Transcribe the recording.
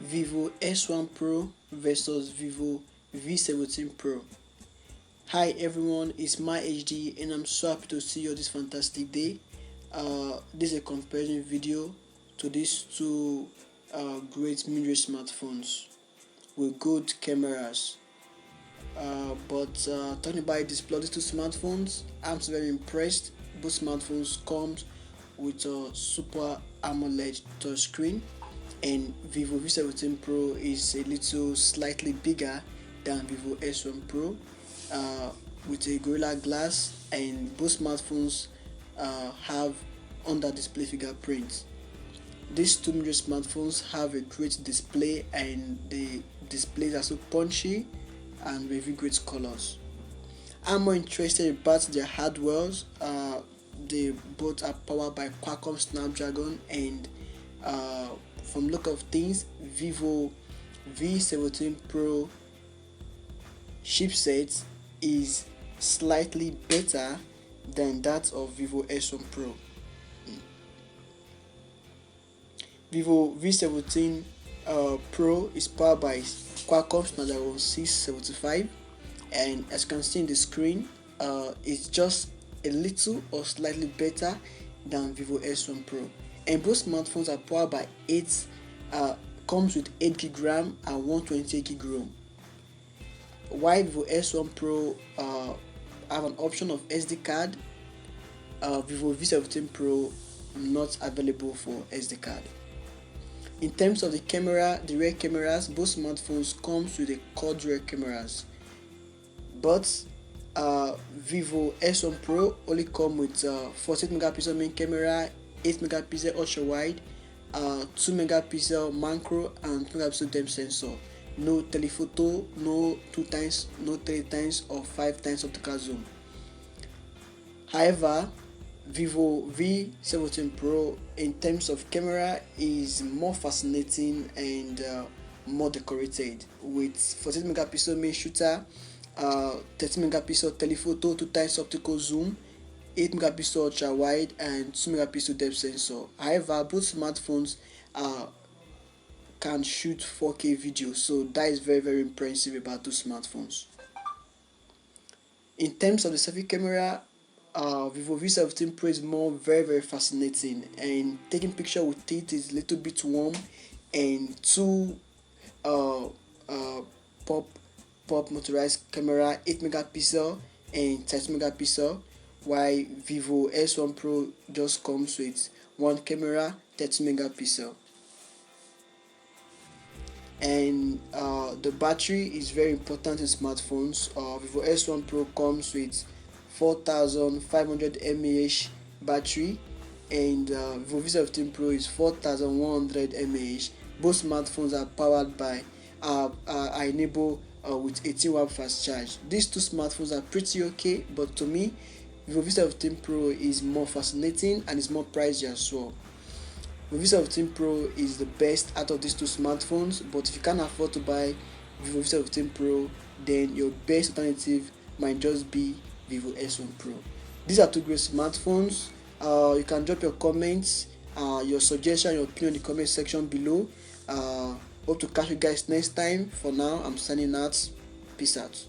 Vivo S1 Pro versus Vivo V17 Pro. Hi everyone, it's my HD and I'm so happy to see you this fantastic day. This is a comparison video to these two great mid-range smartphones with good cameras. But talking about these two smartphones, I'm so very impressed. Both smartphones comes with a super AMOLED touchscreen, and Vivo V17 Pro is a little slightly bigger than Vivo S1 Pro with a Gorilla Glass, and both smartphones have under display fingerprints. These two major smartphones have a great display, and the displays are so punchy and with great colors. I'm more interested about their hardwares. They both are powered by Qualcomm Snapdragon, and from look of things, Vivo V17 Pro chipset is slightly better than that of Vivo S1 Pro. Vivo V17 Pro is powered by Qualcomm Snapdragon 675, and as you can see in the screen, it's just a little or slightly better than Vivo S1 Pro. And both smartphones are powered by comes with 8GB RAM and 128GB ROM. While Vivo S1 Pro have an option of SD card, Vivo V17 Pro not available for SD card. In terms of the camera, the rear cameras, both smartphones comes with a quad rear cameras, but Vivo S1 Pro only come with 48 megapixel main camera, 8 megapixel ultra wide, 2 megapixel macro, and 2 megapixel depth sensor. No telephoto, no 2x, no 3x or 5x optical zoom. However, Vivo V17 Pro in terms of camera is more fascinating and more decorated, with 48 megapixel main shooter, 30 megapixel telephoto, 2x optical zoom, 8 megapixel ultra wide, and 2 megapixel depth sensor. However, both smartphones can shoot 4K video, so that is very impressive about two smartphones. In terms of the selfie camera, Vivo V17 Pro is more very fascinating, and taking picture with it is a little bit warm, and two pop motorized camera, 8 megapixel and 30 megapixel, while Vivo S1 Pro just comes with one camera, 30 megapixel. And the battery is very important in smartphones. Vivo S1 Pro comes with 4500 mAh battery, and Vivo V17 Pro is 4100 mAh. Both smartphones are powered by are enabled with 18 watt fast charge. These two smartphones are pretty okay, but to me, Vivo V17 Pro is more fascinating and is more pricey as well. Vivo V17 Pro is the best out of these two smartphones, but if you can't afford to buy Vivo V17 Pro, then your best alternative might just be Vivo S1 Pro. These are two great smartphones. You can drop your comments, your suggestion, your opinion in the comment section below. Hope to catch you guys next time. For now, I'm signing out. Peace out.